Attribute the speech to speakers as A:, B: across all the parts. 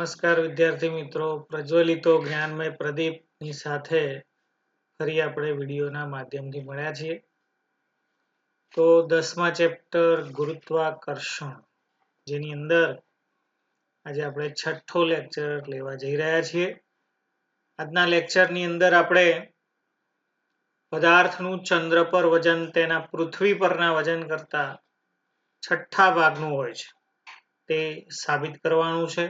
A: નમસ્કાર વિદ્યાર્થી મિત્રો, પ્રજ્વલિતો જ્ઞાનમય પ્રદીપની સાથે ફરી આપણે વિડીયોના માધ્યમથી મળ્યા છીએ. તો 10મા ચેપ્ટર ગુરુત્વાકર્ષણ, જેની અંદર આજે આપણે છઠ્ઠો લેક્ચર લેવા જઈ રહ્યા છીએ. આજના લેક્ચરની અંદર આપણે પદાર્થનું ચંદ્ર પર વજન તેના પૃથ્વી પરના વજન કરતા છઠ્ઠા ભાગનું હોય છે તે સાબિત કરવાનું છે.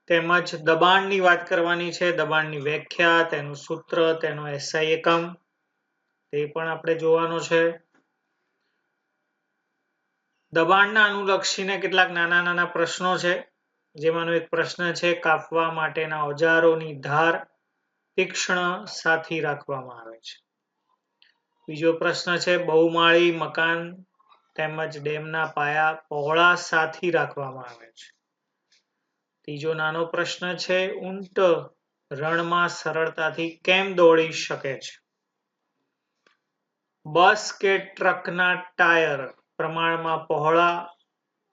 A: તેમજ દબાણની વાત કરવાની છે, દબાણની વ્યાખ્યા, તેનું સૂત્ર, તેનો SI એકમ તે પણ આપણે જોવાનો છે. દબાણના અનુલક્ષીને કેટલાક નાના નાના પ્રશ્નો છે, જેમાંનો એક પ્રશ્ન છે કાપવા માટેના ઓજારોની ધાર તીક્ષ્ણ સાથી રાખવામાં આવે છે. બીજો પ્રશ્ન છે બહુમાળી મકાન તેમજ ડેમના પાયા પહોળા સાથી રાખવામાં આવે છે. ત્રીજો નાનો પ્રશ્ન છે ઊંટ રણમાં સરળતાથી કેમ દોડી શકે છે. બસ કે ટ્રકના ટાયર પ્રમાણમાં પહોળા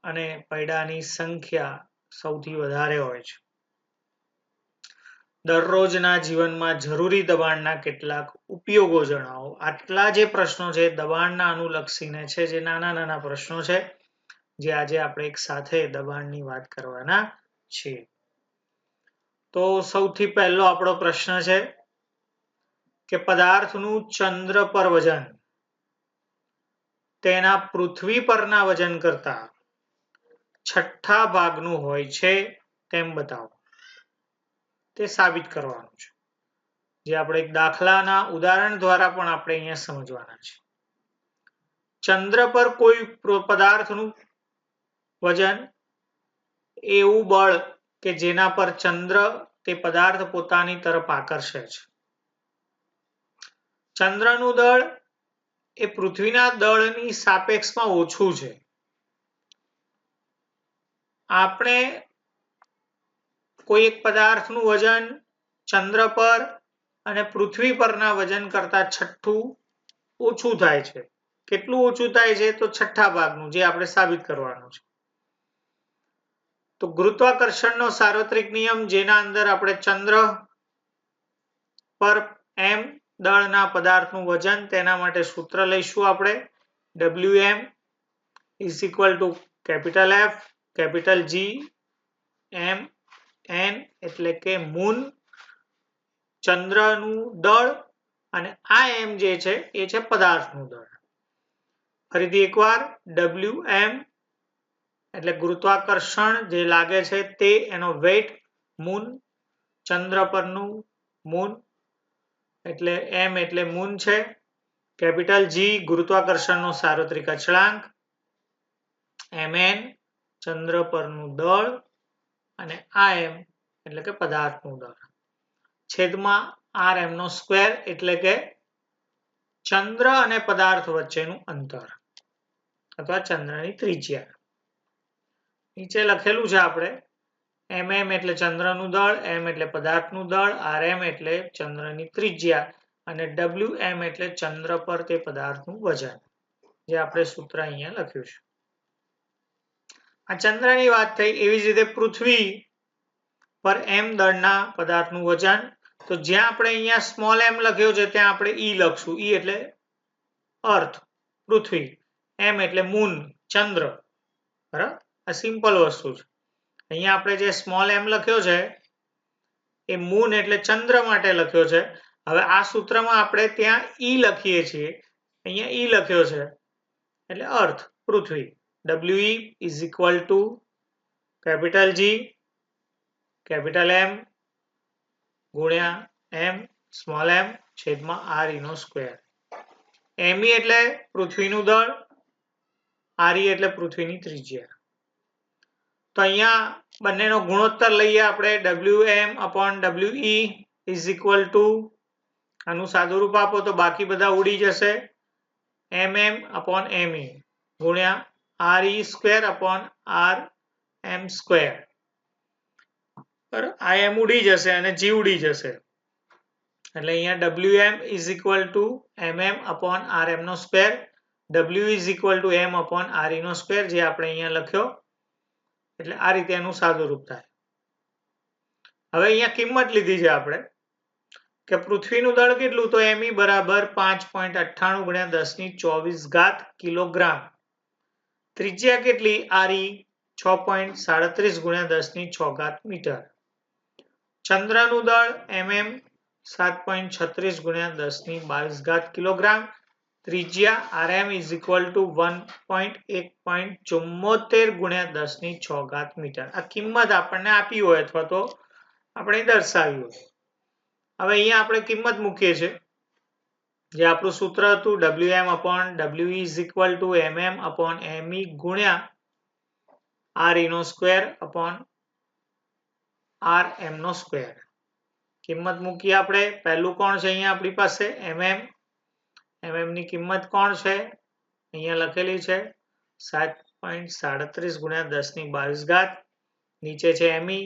A: અને પૈડાની સંખ્યા સૌથી વધારે હોય છે. દરરોજના જીવનમાં જરૂરી દબાણના કેટલાક ઉપયોગો જણાવો. આટલા જે પ્રશ્નો છે દબાણના અનુલક્ષીને છે, જે નાના નાના પ્રશ્નો છે, જે આજે આપણે એક સાથે દબાણની વાત કરવાના છીએ. તો સૌથી પહેલો આપણો પ્રશ્ન છે કે પદાર્થનું ચંદ્ર પર વજન તેના પૃથ્વી પરના વજન કરતા છઠ્ઠા ભાગનું હોય છે તેમ બતાવો. તે સાબિત કરવાનું છે, જે આપણે એક દાખલાના ઉદાહરણ દ્વારા પણ આપણે અહીંયા સમજવાના છે. ચંદ્ર પર કોઈ પદાર્થનું વજન એવું બળ કે જેના પર ચંદ્ર તે પદાર્થ પોતાની તરફ આકર્ષે છે. ચંદ્રનું દળ એ પૃથ્વીના દળની સાપેક્ષમાં ઓછું છે. આપણે કોઈ એક પદાર્થનું વજન ચંદ્ર પર અને પૃથ્વી પરના વજન કરતા છઠ્ઠું ઓછું થાય છે. કેટલું ઓછું થાય છે? તો છઠ્ઠા ભાગનું, જે આપણે સાબિત કરવાનું છે. તો ગુરુત્વાકર્ષણનો સાર્વત્રિક નિયમ, જેના અંદર આપણે ચંદ્ર પર m દળના પદાર્થનું વજન, તેના માટે સૂત્ર લઈશું આપણે Wm is equal to capital F capital G m n એટલે કે મૂન ચંદ્રનું દળ, અને આ m જે છે એ છે પદાર્થનું દળ. ફરીથી એકવાર Wm એટલે ગુરુત્વાકર્ષણ જે લાગે છે તે, એનો વેઇટ મૂન, ચંદ્ર પરનું મૂન એટલે m એટલે મૂન છે. કેપિટલ G ગુરુત્વાકર્ષણનો સાર્વત્રિક અચળાંક, mn ચંદ્ર પરનું દળ, અને આ m એટલે કે પદાર્થનું દળ, છેદમાં rm નો સ્ક્વેર એટલે કે ચંદ્ર અને પદાર્થ વચ્ચેનું અંતર અથવા ચંદ્રની ત્રિજ્યા. નીચે લખેલું છે આપણે mm એટલે ચંદ્રનું દળ, m એટલે પદાર્થનું દળ, rm એટલે ચંદ્રની ત્રિજ્યા, અને wm એટલે ચંદ્ર પર તે પદાર્થનું વજન, જે આપણે સૂત્ર અહીંયા લખ્યું છે. આ ચંદ્રની વાત થઈ. એવી જ રીતે પૃથ્વી પર m દળના પદાર્થનું વજન, તો જ્યાં આપણે અહીંયા સ્મોલ m લખ્યો છે ત્યાં આપણે e લખશું. e એટલે અર્થ, પૃથ્વી, m એટલે મૂન, ચંદ્ર. બરાબર, આ સિમ્પલ વસ્તુ છે. અહીંયા આપણે જે સ્મોલ m લખ્યો છે એ મૂન એટલે ચંદ્ર માટે લખ્યો છે. હવે આ સૂત્રમાં આપણે ત્યાં e લખીએ છીએ, અહીંયા e લખ્યો છે એટલે અર્થ, પૃથ્વી. We is equal to capital G capital M ગુણ્યા m સ્મોલ m છેદમાં re નો સ્ક્વેર. me એટલે પૃથ્વીનું દળ, re એટલે પૃથ્વીની ત્રિજ્યા. તો અહીંયા બંનેનો ગુણોત્તર લઈએ આપણે. Wm upon We is equal to, આનું સાદું રૂપ આપો તો બાકી બધા ઉડી જશે, mm upon me ગુણ્યા re square upon rm square. આ m ઉડી જશે અને g ઉડી જશે, એટલે અહીંયા Wm is equal to mm upon rm નો square, W is equal to m upon re નો સ્ક્વેર, જે આપણે અહીંયા લખ્યો એટલે આ રીતે એનું સાદુરૂપ થાય. હવે અહીંયા કિંમત લીધી છે આપણે કે પૃથ્વીનું દળ કેટલું, તો me બરાબર 5.98 ગુણ્યા 10⁻24 કિલોગ્રામ. ત્રિજ્યા કેટલી, re 6.37 ગુણ્યા 10⁶ મીટર. ચંદ્રનું દળ mm 7.36 ગુણ્યા 10⁻22 કિલોગ્રામ. ત્રિજ્યા rm is equal to 1.1.74 ગુણ્યા 10⁶ મીટર. આ કિંમત આપણને આપી હોય અથવા તો આપણે દર્શાવી હોય. હવે અહીંયા આપણે કિંમત મૂકીએ છીએ, જે આપણું સૂત્ર હતું Wm/We is equal to mm/me ગુણ્યા re નો સ્ક્વેર અપોન rm નો સ્ક્વેર. કિંમત મૂકીએ આપણે. પહેલું કોણ છે અહીંયા આપણી પાસે, mm ની કિંમત કોણ છે અહીંયા લખેલી છે 7.37 ગુણ્યા 10⁻22. નીચે છે me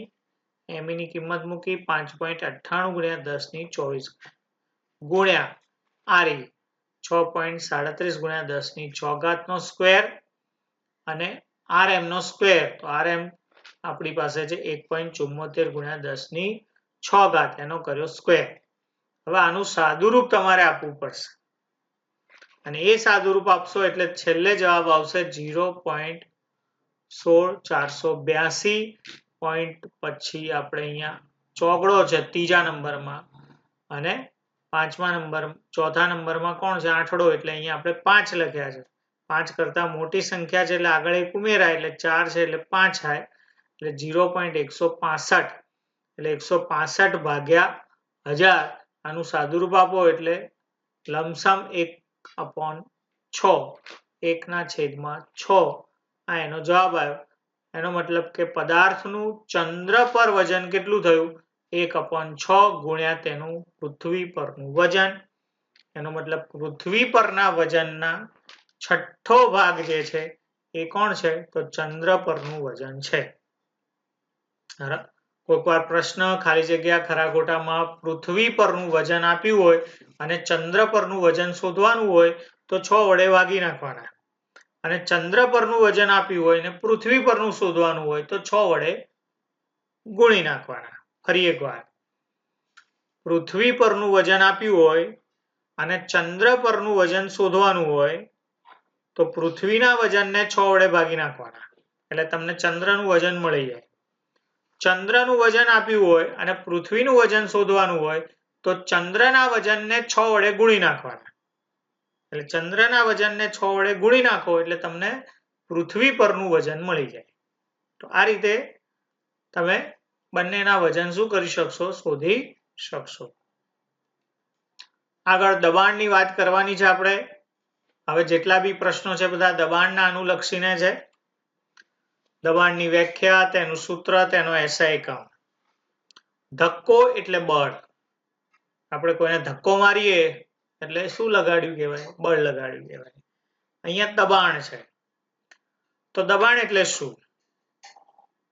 A: ની કિંમત મૂકી 5.98 ગુણ્યા 10⁻24 ગુણ્યા re 6.37 ગુણ્યા 10⁶ નો સ્ક્વેર અને rm નો સ્ક્વેર, તો rm આપણી પાસે છે 1.74 ગુણ્યા 10⁶ એનો કર્યો સ્ક્વેર. હવે આનું સાદુરૂપ તમારે આપવું પડશે અને એ સાદુરૂપ આપશો એટલે છેલ્લે જવાબ આવશે 0.16482. પોઈન્ટ પછી આપણે અહીંયા ચોગડો છે ત્રીજા નંબરમાં અને ચોથા નંબરમાં કોણ છે આઠડો, એટલે અહીંયા આપણે 5 લખ્યા છે. 5 કરતા મોટી સંખ્યા છે એટલે આગળ એક ઉમેરાય એટલે 4 છે એટલે 5 થાય એટલે 0.165 એટલે 165 ભાગ્યા 1000. આનું સાદુરૂપ આપો એટલે લમસમ 1/6, 1/6. આ એનો જવાબ આવ્યો. એનો મતલબ કે પદાર્થનું ચંદ્ર પર વજન કેટલું થયું, 1/6 ગુણ્યા તેનું પૃથ્વી પરનું વજન. એનો મતલબ પૃથ્વી પરના વજનના 6ઠ્ઠો ભાગ જે છે એ કોણ છે, તો ચંદ્ર પરનું વજન છે. કોઈક વાર પ્રશ્ન ખાલી જગ્યા ખરા ખોટામાં પૃથ્વી પરનું વજન આપ્યું હોય અને ચંદ્ર પરનું વજન શોધવાનું હોય તો 6 વડે ભાગી નાખવાના, અને ચંદ્ર પરનું વજન આપ્યું હોય અને પૃથ્વી પરનું શોધવાનું હોય તો 6 વડે ગુણી નાખવાના. ફરી એકવાર, પૃથ્વી પરનું વજન આપ્યું હોય અને ચંદ્ર પરનું વજન શોધવાનું હોય તો પૃથ્વીના વજનને 6 વડે ભાગી નાખવાના એટલે તમને ચંદ્રનું વજન મળી જાય. ચંદ્રનું વજન આપ્યું હોય અને પૃથ્વીનું વજન શોધવાનું હોય તો ચંદ્રના વજનને 6 વડે ગુણી નાખવાના એટલે ચંદ્રના વજનને 6 વડે ગુણી નાખો એટલે તમને પૃથ્વી પરનું વજન મળી જાય. તો આ રીતે તમે બંનેના વજન શું કરી શકશો, શોધી શકશો. આગળ દબાણની વાત કરવાની છે આપણે. હવે જેટલા બી પ્રશ્નો છે બધા દબાણના અનુલક્ષીને છે. દબાણની વ્યાખ્યા, તેનું સૂત્ર, તેનો SI એકમ. ધક્કો એટલે બળ. આપણે કોઈને ધક્કો મારીએ એટલે શું લગાડ્યું કહેવાય, બળ લગાડ્યું કહેવાય. અહીંયા દબાણ છે. તો દબાણ એટલે શું,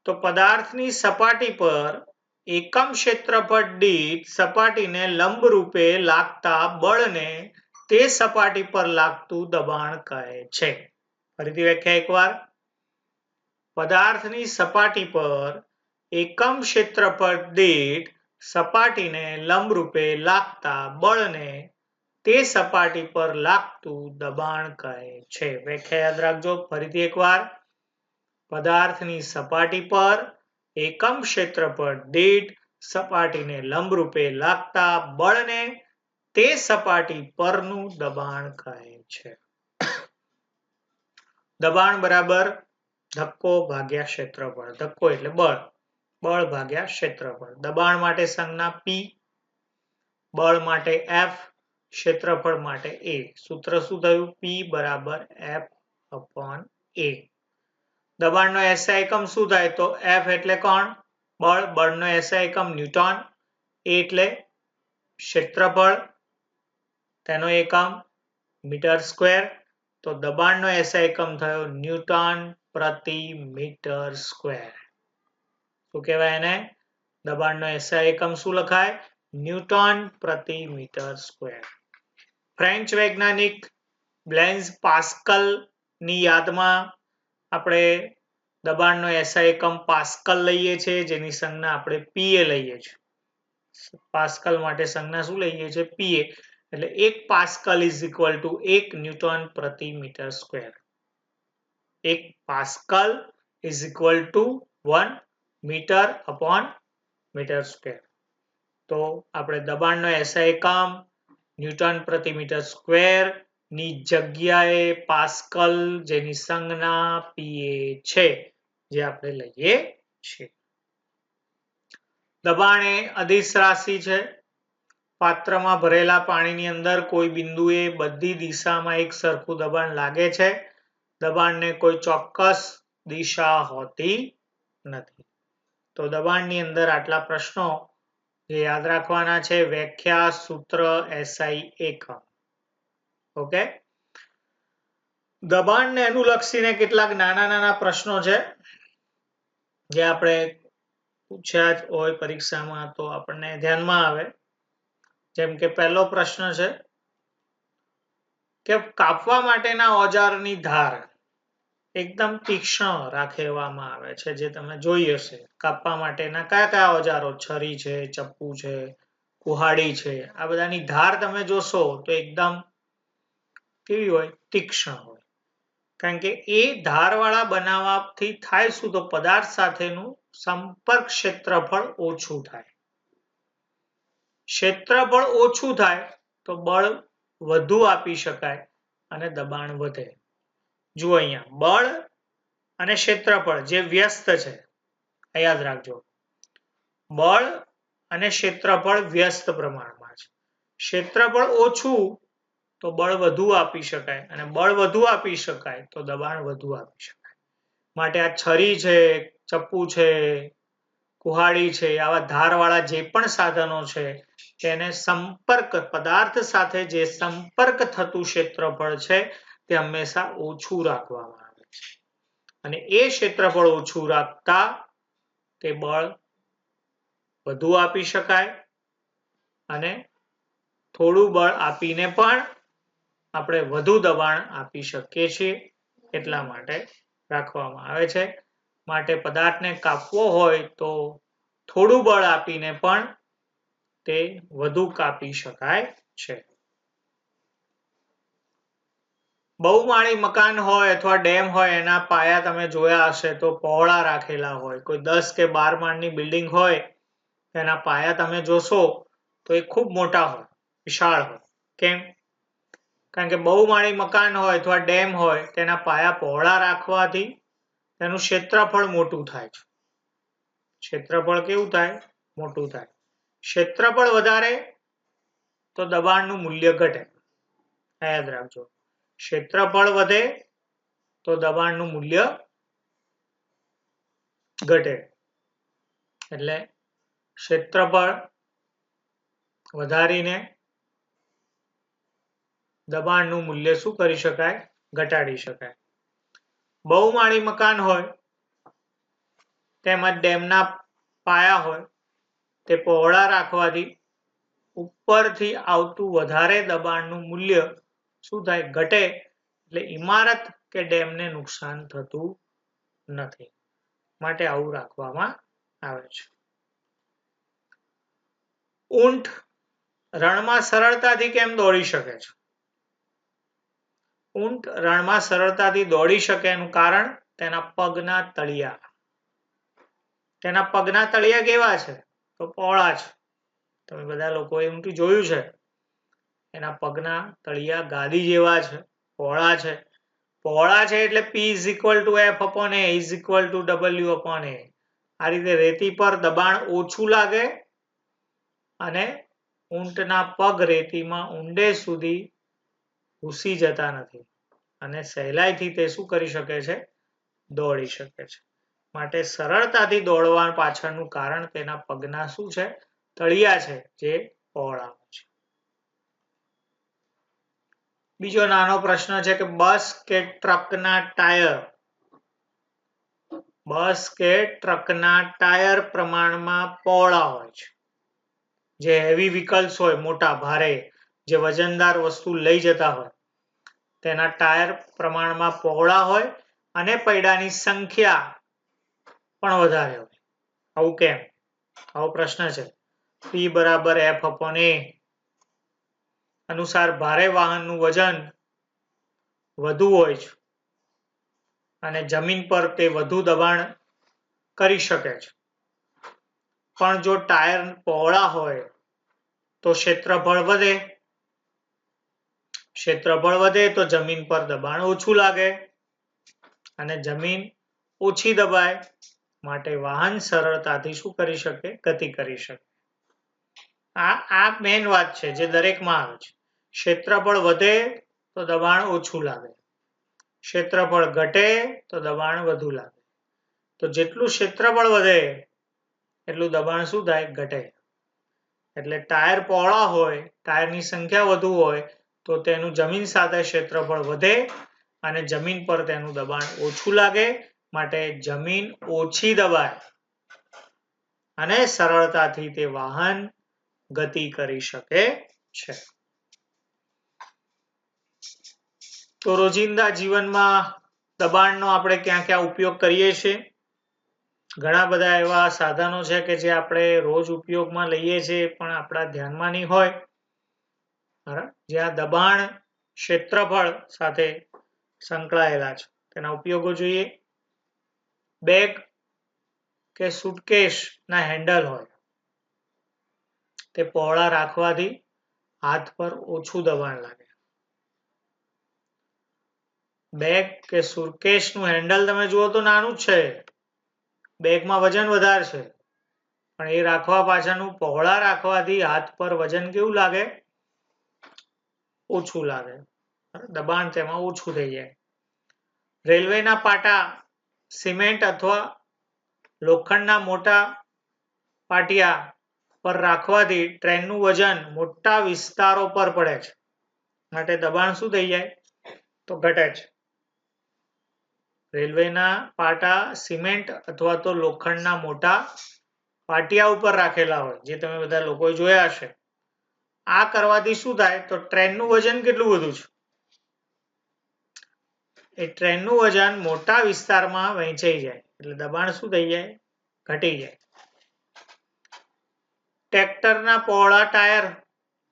A: તો પદાર્થની સપાટી પર એકમ ક્ષેત્રફળ દીઠ સપાટીને લંબ રૂપે લાગતા બળને તે સપાટી પર લાગતું દબાણ કહે છે. ફરીથી વ્યાખ્યા એકવાર. પદાર્થની સપાટી પર એકમ ક્ષેત્રફળ દીઠ સપાટીને લંબ રૂપે લાગતા બળને તે સપાટી પર લાગતું દબાણ કહે છે. વ્યાખ્યા યાદ રાખજો. ફરીથી એકવાર. પદાર્થની સપાટી પર એકમ ક્ષેત્રફળ દીઠ સપાટીને લંબરૂપે લાગતા બળને તે સપાટી પરનું દબાણ કહે છે. દબાણ બરાબર ધક્કો ભાગ્યા ક્ષેત્રફળ. ધક્કો એટલે બળ, બળ ભાગ્યા ક્ષેત્રફળ. દબાણ માટે સંજ્ઞા P, બળ માટે F, ક્ષેત્રફળ માટે A. સૂત્ર શું થયું, P બરાબર F/A. દબાણનો SI એકમ શું થાય, તો F એટલે કોણ, બળ. બળનો SI એકમ ન્યૂટન. A એટલે ક્ષેત્રફળ, તેનો એકમ મીટર સ્ક્વેર. તો દબાણનો SI એકમ થયો ન્યૂટન પ્રતિ મીટર સ્ક્વેર. શું કહેવાય એને, દબાણનો SI એકમ શું લખાય, ન્યૂટન પ્રતિ મીટર સ્ક્વેર. ફ્રેન્ચ વૈજ્ઞાનિક બ્લેઝ પાસ્કલ ની યાદમાં આપણે દબાણનો SI એકમ પાસ્કલ લઈએ છીએ, જેની સંજ્ઞા આપણે PA લઈએ છીએ. પાસ્કલ માટે સંજ્ઞા શું લઈએ છીએ? PA. એટલે 1 pascal is equal to 1 newton પ્રતિ metre square. 1 pascal is equal to 1 metre upon metre square. તો આપણે દબાણનો SI એકમ ન્યૂટન પ્રતિ મીટર સ્ક્વેર ની જગ્યાએ પાસ્કલ, જેની સંજ્ઞા PA છે, જે આપણે લઈએ છીએ. દબાણ એ અદિશ રાશિ છે. પાત્રમાં ભરેલા પાણીની અંદર કોઈ બિંદુએ બધી દિશામાં એક સરખું દબાણ લાગે છે. દબાણને કોઈ ચોક્કસ દિશા હોતી નથી. તો દબાણની અંદર આટલા પ્રશ્નો જે યાદ રાખવાના છે: વ્યાખ્યા, સૂત્ર, SI એકમ. ઓકે. દબાણને અનુલક્ષીને કેટલાક નાના નાના પ્રશ્નો છે જે આપણે પૂછ્યા જ હોય પરીક્ષામાં, તો આપણને ધ્યાનમાં આવે. જેમ કે પહેલો પ્રશ્ન છે કે કાપવા માટેના ઓજારની ધાર એકદમ તીક્ષ્ણ રાખવામાં આવે છે, જે તમે જોઈ હશે. કાપવા માટેના કયા કયા ઓજારો? છરી છે, ચપ્પુ છે, કુહાડી છે. આ બધાની ધાર તમે જોશો તો એકદમ કેવી હોય? તીક્ષ્ણ હોય. કારણ કે એ ધારવાળા બનાવવાથી થાય શું? તો પદાર્થ સાથેનું સંપર્ક ક્ષેત્રફળ ઓછું થાય. ક્ષેત્રફળ ઓછું થાય તો બળ વધુ આપી શકાય અને દબાણ વધે. જુઓ અહીંયા બળ અને ક્ષેત્રફળ જે વ્યસ્ત છે, યાદ રાખજો. બળ અને ક્ષેત્રફળ વ્યસ્ત પ્રમાણમાં છે. ક્ષેત્રફળ ઓછું તો બળ વધુ આપી શકાય, અને બળ વધુ આપી શકાય તો દબાણ વધુ આપી શકાય. માટે આ છરી છે, ચપ્પુ છે, કુહાડી છે, આવા ધારવાળા જે પણ સાધનો છે, તેને સંપર્ક, પદાર્થ સાથે જે સંપર્ક થતું ક્ષેત્રફળ છે, તે હંમેશા ઓછું રાખવામાં આવે છે. અને એ ક્ષેત્રફળ ઓછું રાખતા તે બળ વધુ આપી શકાય, અને થોડું બળ આપીને પણ આપણે વધુ દબાણ આપી શકીએ છીએ. એટલા માટે રાખવામાં આવે છે. માટે પદાર્થને કાપવો હોય તો થોડું બળ આપીને પણ તે વધુ કાપી શકાય છે. બહુમાળી મકાન હોય અથવા ડેમ હોય, એના પાયા તમે જોયા હશે તો પહોળા રાખેલા હોય. કોઈ 10 કે 12 માળની બિલ્ડિંગ હોય, એના પાયા તમે જોશો તો એ ખૂબ મોટા હોય, વિશાળ હોય. કેમ? કારણ કે બહુમાળી મકાન હોય અથવા ડેમ હોય, તેના પાયા પહોળા રાખવાથી તેનું ક્ષેત્રફળ મોટું થાય છે. ક્ષેત્રફળ કેવું થાય? મોટું થાય. ક્ષેત્રફળ વધારે તો દબાણનું મૂલ્ય ઘટે. યાદ રાખજો. ક્ષેત્રફળ વધે તો દબાણનું મૂલ્ય ઘટે. એટલે ક્ષેત્રફળ વધારીને દબાણનું મૂલ્ય શું કરી શકાય? ઘટાડી શકાય. બહુમાળી મકાન હોય તેમજ ડેમના પાયા હોય, તે પહોળા રાખવાથી ઉપરથી આવતું વધારે દબાણનું મૂલ્ય શું થાય? ઘટે. એટલે ઇમારત કે ડેમને નુકસાન થતું નથી. માટે આવું રાખવામાં આવે છે. ઊંટ રણમાં સરળતાથી કેમ દોડી શકે છે? ઊંટ રણમાં સરળતાથી દોડી શકે એનું કારણ તેના પગના તળિયા. તેના પગના તળિયા કેવા છે? તો પહોળા છે. તમે બધા લોકોએ ઊંટ જોયું છે. એના પગના તળિયા ગાદી જેવા છે, પહોળા છે. પહોળા છે એટલે P is equal to F upon A is equal to W upon A. આ રીતે રેતી પર દબાણ ઓછું લાગે અને ઊંટના પગ રેતીમાં ઊંડે સુધી ઘૂસી જતા નથી, અને સહેલાઈથી તે શું કરી શકે છે? દોડી શકે છે. માટે સરળતાથી દોડવા પાછળનું કારણ તેના પગના શું છે? તળિયા છે, જે પહોળા છે. બીજો નાનો પ્રશ્ન છે કે બસ કે ટ્રકના ટાયર, બસ કે ટ્રકના ટાયર પ્રમાણમાં પહોળા હોય છે. જે હેવી વ્હીકલ્સ હોય, મોટા ભારે, જે વજનદાર વસ્તુ લઈ જતા હોય, તેના ટાયર પ્રમાણમાં પહોળા હોય અને પૈડાની સંખ્યા પણ વધારે હોય. આવું કેમ? આવો પ્રશ્ન છે. P બરાબર F/A અનુસાર ભારે વાહનનું વજન વધુ હોય છે અને જમીન પર તે વધુ દબાણ કરી શકે છે. પણ જો ટાયર પહોળા હોય તો ક્ષેત્રફળ વધે. ક્ષેત્રફળ વધે તો જમીન પર દબાણ ઓછું લાગે અને જમીન ઓછી દબાય માટે વાહન સરળતાથી શું કરી શકે? ગતિ કરી શકે. આ મેઇન વાત છે જે દરેકમાં આવે છે. ક્ષેત્રફળ વધે તો દબાણ ઓછું લાગે, ક્ષેત્રફળ ઘટે તો દબાણ વધુ લાગે. તો જેટલું ક્ષેત્રફળ વધે એટલું દબાણ શું થાય? ઘટે. એટલે ટાયર પહોળા હોય, ટાયરની સંખ્યા વધુ હોય તો તેનું જમીન સાથે ક્ષેત્રફળ વધે અને જમીન પર તેનું દબાણ ઓછું લાગે માટે જમીન ઓછી દબાય અને સરળતાથી તે વાહન ગતિ કરી શકે છે. તો રોજિંદા જીવનમાં દબાણનો આપણે ક્યાં ક્યાં ઉપયોગ કરીએ છીએ? ઘણા બધા એવા સાધનો છે કે જે આપણે રોજ ઉપયોગમાં લઈએ છીએ પણ આપણા ધ્યાનમાં નહીં હોય. જ્યાં દબાણ ક્ષેત્રફળ સાથે સંકળાયેલા છે તેના ઉપયોગો જોઈએ. બેગ કે સુટકેસ ના હેન્ડલ હોય તે પહોળા રાખવાથી હાથ પર ઓછું દબાણ લાગે. બેગ કે સુટકેસ નું હેન્ડલ તમે જુઓ તો નાનું જ છે, બેગમાં વજન વધારે છે પણ એ રાખવા પાછળનું પહોળા રાખવાથી હાથ પર વજન કેવું લાગે? ઓછું લાગે, દબાણ તેમાં ઓછું થઈ જાય. રેલવેના પાટા સિમેન્ટ અથવા લોખંડના મોટા પાટિયા પર રાખવાથી ટ્રેનનું વજન મોટા વિસ્તારો પર પડે છે માટે દબાણ શું થઈ જાય? તો ઘટે છે. રેલવેના પાટા સિમેન્ટ અથવા તો લોખંડના મોટા પાટિયા ઉપર રાખેલા હોય જે તમે બધા લોકોએ જોયા હશે. આ કરવાથી શું થાય? તો ટ્રેનનું વજન કેટલું વધુ છે? એ ટ્રેનનું વજન મોટા વિસ્તારમાં વહેંચાઈ જાય એટલે દબાણ શું થઈ જાય? ઘટી જાય. ટ્રેક્ટરના પહોળા ટાયર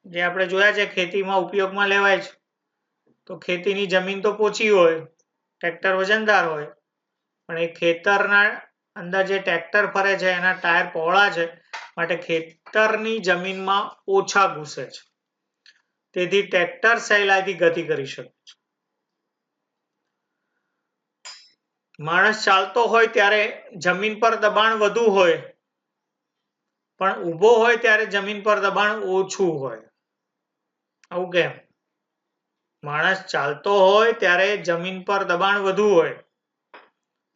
A: જે આપણે જોયા છે ખેતીમાં ઉપયોગમાં લેવાય છે. તો ખેતીની જમીન તો પોચી હોય, ટ્રેક્ટર વજનદાર હોય પણ એ ખેતરના અંદર જે ટ્રેક્ટર ફરે છે એના ટાયર પહોળા છે માટે ખેતરની જમીનમાં ઓછા ઘૂસે છે. તેથી ટ્રેક્ટર સહેલાઈથી ગતિ કરી શકે છે. માણસ ચાલતો હોય ત્યારે જમીન પર દબાણ વધુ હોય પણ ઊભો હોય ત્યારે જમીન પર દબાણ ઓછું હોય. આવું કેમ? માણસ ચાલતો હોય ત્યારે જમીન પર દબાણ વધુ હોય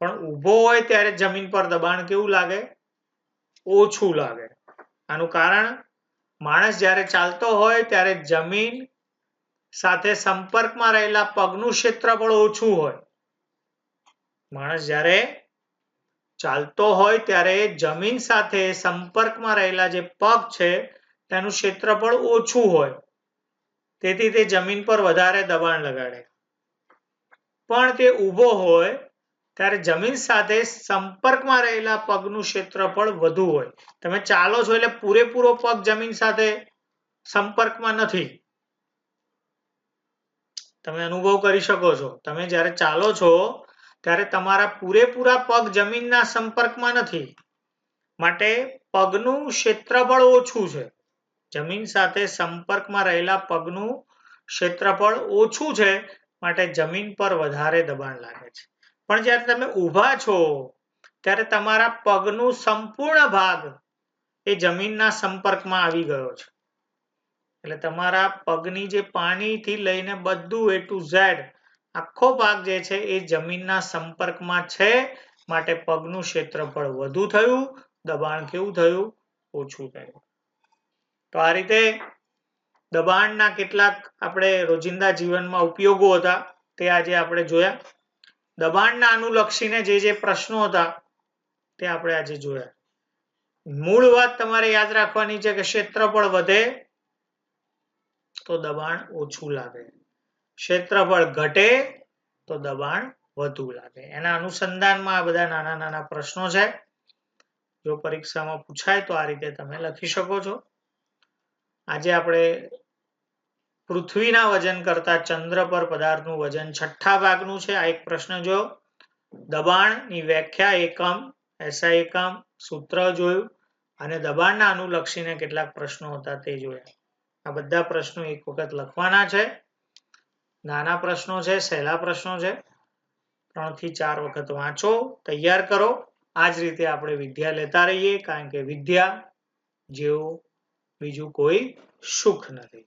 A: પણ ઊભો હોય ત્યારે જમીન પર દબાણ કેવું લાગે? ઓછું લાગે. આનું કારણ માણસ જ્યારે ચાલતો હોય ત્યારે જમીન સાથે સંપર્કમાં રહેલા પગનું ક્ષેત્રફળ ઓછું હોય. માણસ જ્યારે ચાલતો હોય ત્યારે જમીન સાથે સંપર્કમાં રહેલા જે પગ છે તેનું ક્ષેત્રફળ ઓછું હોય તેથી તે જમીન પર વધારે દબાણ લગાડે. પણ તે ઊભો હોય ત્યારે જમીન સાથે સંપર્કમાં રહેલા પગનું ક્ષેત્રફળ વધુ હોય. તમે ચાલો છો એટલે પૂરેપૂરો પગ જમીન સાથે સંપર્કમાં નથી. તમે અનુભવ કરી શકો છો. તમે જ્યારે ચાલો છો ત્યારે તમારા પૂરેપૂરા પગ જમીનના સંપર્કમાં નથી માટે પગનું ક્ષેત્રફળ ઓછું છે. જમીન સાથે સંપર્કમાં રહેલા પગનું ક્ષેત્રફળ ઓછું છે માટે જમીન પર વધારે દબાણ લાગે છે. પણ જ્યારે તમે ઊભા છો ત્યારે તમારા પગનું સંપૂર્ણ ભાગ એ જમીનના સંપર્કમાં આવી ગયો છે એટલે તમારા પગની જે પાણીથી લઈને બધું A to Z આખો ભાગ જે છે એ જમીનના સંપર્કમાં છે માટે પગનું ક્ષેત્રફળ વધુ થયું, દબાણ કેવું થયું? ઓછું થયું. તો આ રીતે દબાણના કેટલાક આપણે રોજિંદા જીવનમાં ઉપયોગો હતા તે આજે આપણે જોયા. દબાણના અનુલક્ષીને જે પ્રશ્નો હતા તે આપણે આજે જોયા. મૂળ વાત તમારે યાદ રાખવાની છે કે ક્ષેત્રફળ વધે તો દબાણ ઓછું લાગે, ક્ષેત્રફળ ઘટે તો દબાણ વધુ લાગે. એના અનુસંધાનમાં આ બધા નાના નાના પ્રશ્નો છે. જો પરીક્ષામાં પૂછાય તો આ રીતે તમે લખી શકો છો. આજે આપણે પૃથ્વીના વજન કરતા ચંદ્ર પર પદાર્થનું વજન 6થા ભાગનું છે. આ એક પ્રશ્ન જો દબાણની વ્યાખ્યા એકમ, SI એકમ, સૂત્ર જોયું અને દબાણના અનુલક્ષીને કેટલાક પ્રશ્નો હતા તે જોયા. આ બધા પ્રશ્નો એક વખત લખવાના છે. નાના પ્રશ્નો છે, સહેલા પ્રશ્નો છે. 3 થી 4 વખત વાંચો, તૈયાર કરો. આ જ રીતે આપણે વિદ્યા લેતા રહીએ, કારણ કે વિદ્યા જેવું બીજું કોઈ સુખ નથી.